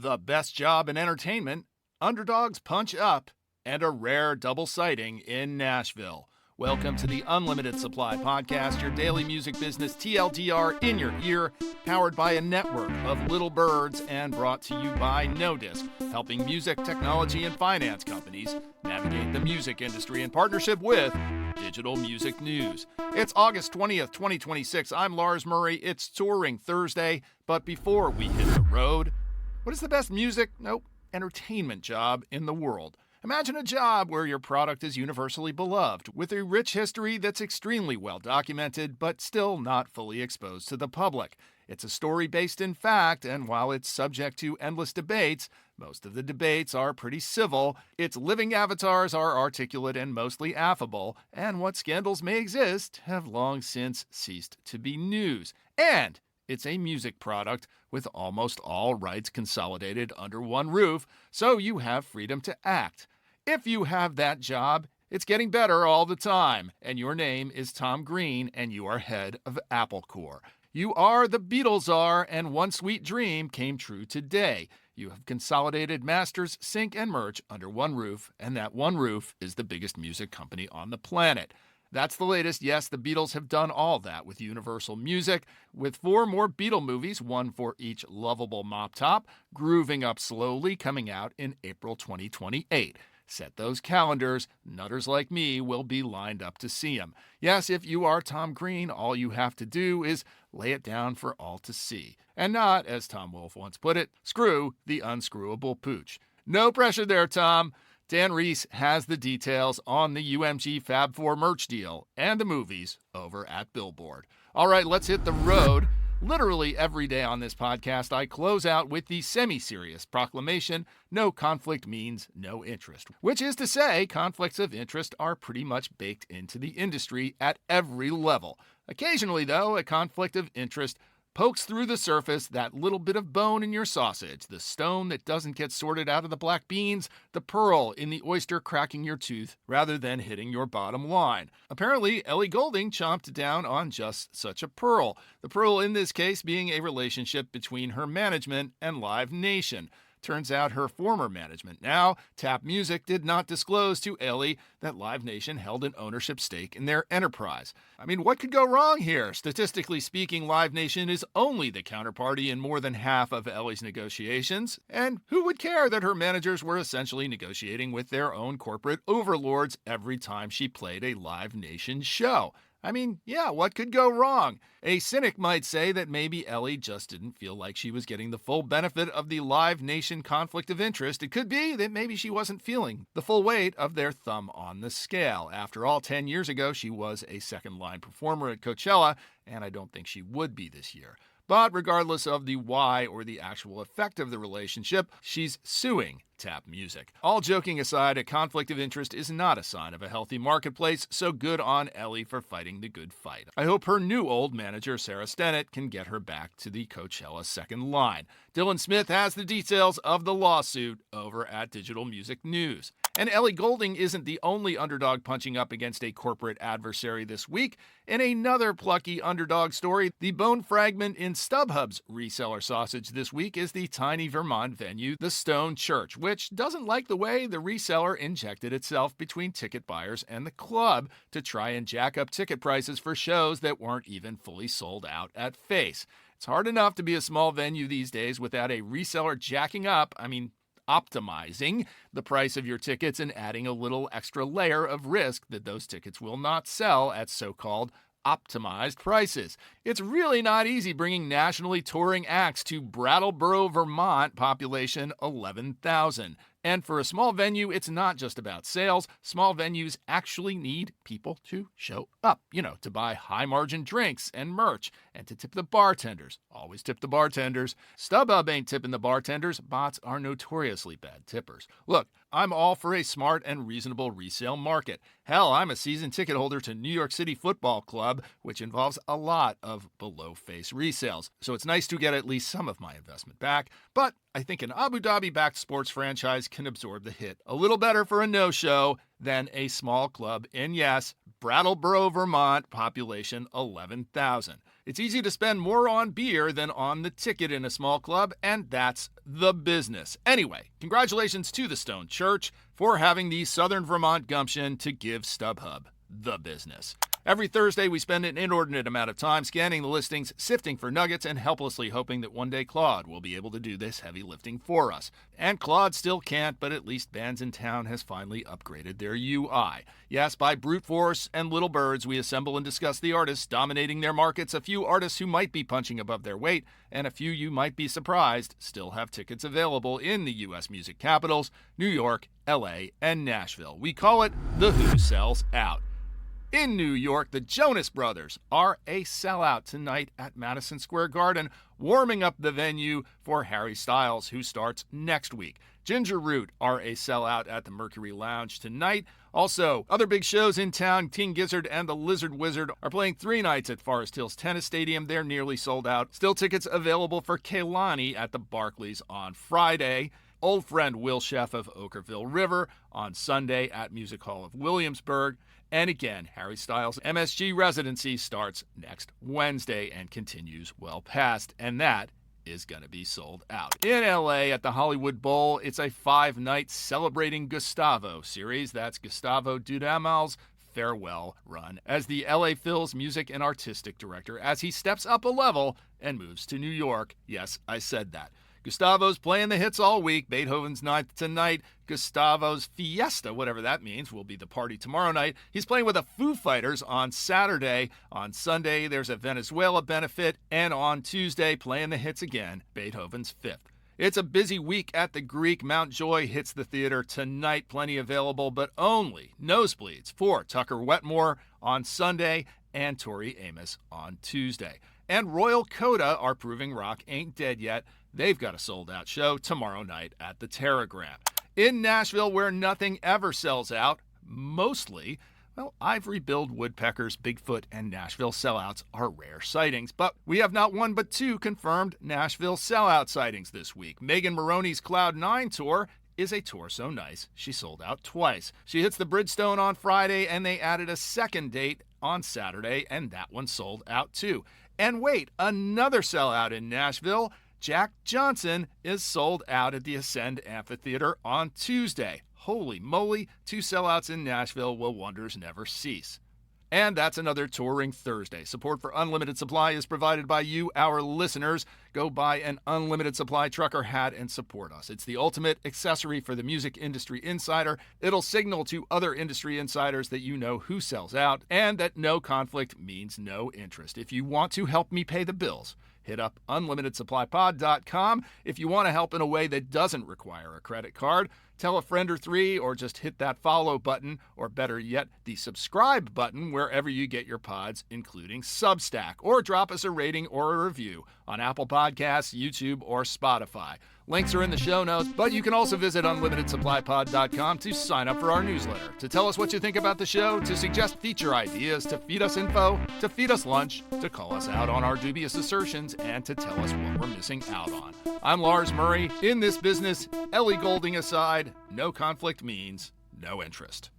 The best job in entertainment, underdogs punch up, and a rare double sighting in Nashville. Welcome to the Unlimited Supply Podcast, your daily music business TLDR in your ear, powered by a network of little birds and brought to you by No Disc, helping music, technology, and finance companies navigate the music industry in partnership with Digital Music News. It's August 20th, 2026. I'm Lars Murray. It's Touring Thursday, but before we hit the road, what is the best music, entertainment job in the world? Imagine a job where your product is universally beloved, with a rich history that's extremely well documented, but still not fully exposed to the public. It's a story based in fact, and while it's subject to endless debates, most of the debates are pretty civil, its living avatars are articulate and mostly affable, and what scandals may exist have long since ceased to be news. And it's a music product with almost all rights consolidated under one roof, so you have freedom to act. If you have that job, it's getting better all the time, and your name is Tom Greene, and you are head of Apple Corps. You are the Beatles are, and one sweet dream came true today. You have consolidated masters, sync, and merch under one roof, and that one roof is the biggest music company on the planet. That's the latest. Yes, the Beatles have done all that with Universal Music, with 4 more Beatle movies, one for each lovable mop top, grooving up slowly, coming out in April 2028. Set those calendars. Nutters like me will be lined up to see them. Yes, if you are Tom Greene, all you have to do is lay it down for all to see. And not, as Tom Wolfe once put it, screw the unscrewable pooch. No pressure there, Tom. Dan Reese has the details on the UMG Fab 4 merch deal and the movies over at Billboard. All right, let's hit the road. Literally every day on this podcast, I close out with the semi-serious proclamation, no conflict means no interest, which is to say conflicts of interest are pretty much baked into the industry at every level. Occasionally, though, a conflict of interest pokes through the surface, that little bit of bone in your sausage, the stone that doesn't get sorted out of the black beans, the pearl in the oyster cracking your tooth rather than hitting your bottom line. Apparently, Ellie Goulding chomped down on just such a pearl. The pearl in this case being a relationship between her management and Live Nation. Turns out her former management, now Tap Music, did not disclose to Ellie that Live Nation held an ownership stake in their enterprise. I mean, what could go wrong here? Statistically speaking, Live Nation is only the counterparty in more than half of Ellie's negotiations, and who would care that her managers were essentially negotiating with their own corporate overlords every time she played a Live Nation show? I mean, yeah, what could go wrong? A cynic might say that maybe Ellie just didn't feel like she was getting the full benefit of the Live Nation conflict of interest. It could be that maybe she wasn't feeling the full weight of their thumb on the scale. After all, 10 years ago, she was a second-line performer at Coachella, and I don't think she would be this year. But regardless of the why or the actual effect of the relationship, she's suing Tap Music. All joking aside, a conflict of interest is not a sign of a healthy marketplace, so good on Ellie for fighting the good fight. I hope her new old manager, Sarah Stennett, can get her back to the Coachella second line. Dylan Smith has the details of the lawsuit over at Digital Music News. And Ellie Goulding isn't the only underdog punching up against a corporate adversary this week. In another plucky underdog story, the bone fragment in Stubhub's reseller sausage this week is the tiny Vermont venue, the Stone Church, which doesn't like the way the reseller injected itself between ticket buyers and the club to try and jack up ticket prices for shows that weren't even fully sold out at face. It's hard enough to be a small venue these days without a reseller jacking up, optimizing the price of your tickets and adding a little extra layer of risk that those tickets will not sell at so-called optimized prices. It's really not easy bringing nationally touring acts to Brattleboro, Vermont, population 11,000. And for a small venue, it's not just about sales. Small venues actually need people to show up, to buy high-margin drinks and merch, and to tip the bartenders. Always tip the bartenders. Stubhub ain't tipping the bartenders. Bots are notoriously bad tippers. Look, I'm all for a smart and reasonable resale market. Hell, I'm a season ticket holder to New York City Football Club, which involves a lot of below-face resales. So it's nice to get at least some of my investment back, but I think an Abu Dhabi-backed sports franchise can absorb the hit a little better for a no-show than a small club in, yes, Brattleboro, Vermont, population 11,000. It's easy to spend more on beer than on the ticket in a small club, and that's the business. Anyway, congratulations to the Stone Church for having the Southern Vermont gumption to give Stubhub the business. Every Thursday, we spend an inordinate amount of time scanning the listings, sifting for nuggets, and helplessly hoping that one day Claude will be able to do this heavy lifting for us. And Claude still can't, but at least Bands in Town has finally upgraded their UI. Yes, by brute force and little birds, we assemble and discuss the artists dominating their markets, a few artists who might be punching above their weight, and a few you might be surprised still have tickets available in the U.S. music capitals, New York, L.A., and Nashville. We call it the Who Sells Out. In New York, the Jonas Brothers are a sellout tonight at Madison Square Garden, warming up the venue for Harry Styles, who starts next week. Ginger Root are a sellout at the Mercury Lounge tonight. Also, other big shows in town, King Gizzard and the Lizard Wizard are playing 3 nights at Forest Hills Tennis Stadium. They're nearly sold out. Still tickets available for Kehlani at the Barclays on Friday. Old friend Will Sheff of Okerville River on Sunday at Music Hall of Williamsburg. And again, Harry Styles' MSG residency starts next Wednesday and continues well past, and that is going to be sold out. In LA at the Hollywood Bowl, it's a 5-night Celebrating Gustavo series. That's Gustavo Dudamel's farewell run as the LA Phil's music and artistic director as he steps up a level and moves to New York. Yes, I said that. Gustavo's playing the hits all week. Beethoven's Ninth tonight. Gustavo's Fiesta, whatever that means, will be the party tomorrow night. He's playing with the Foo Fighters on Saturday. On Sunday, there's a Venezuela benefit. And on Tuesday, playing the hits again, Beethoven's Fifth. It's a busy week at the Greek. Mount Joy hits the theater tonight. Plenty available, but only nosebleeds for Tucker Wetmore on Sunday and Tori Amos on Tuesday. And Royal Coda are proving rock ain't dead yet. They've got a sold-out show tomorrow night at the Terragram. In Nashville, where nothing ever sells out, mostly, well, Ivory Billed Woodpeckers, Bigfoot, and Nashville sellouts are rare sightings. But we have not one but 2 confirmed Nashville sellout sightings this week. Megan Moroney's Cloud 9 tour is a tour so nice she sold out twice. She hits the Bridgestone on Friday, and they added a second date on Saturday, and that one sold out too. And wait, another sellout in Nashville. Jack Johnson is sold out at the Ascend Amphitheater on Tuesday. Holy moly, 2 sellouts in Nashville will wonders never cease. And that's another Touring Thursday. Support for Unlimited Supply is provided by you, our listeners. Go buy an Unlimited Supply trucker hat and support us. It's the ultimate accessory for the music industry insider. It'll signal to other industry insiders that you know who sells out and that no conflict means no interest. If you want to help me pay the bills, hit up unlimitedsupplypod.com. If you want to help in a way that doesn't require a credit card, tell a friend or 3, or just hit that follow button, or better yet, the subscribe button wherever you get your pods, including Substack, or drop us a rating or a review on Apple Podcasts, YouTube, or Spotify. Links are in the show notes, but you can also visit unlimitedsupplypod.com to sign up for our newsletter, to tell us what you think about the show, to suggest feature ideas, to feed us info, to feed us lunch, to call us out on our dubious assertions, and to tell us what we're missing out on. I'm Lars Murray. In this business, Ellie Goulding aside, no conflict means no interest.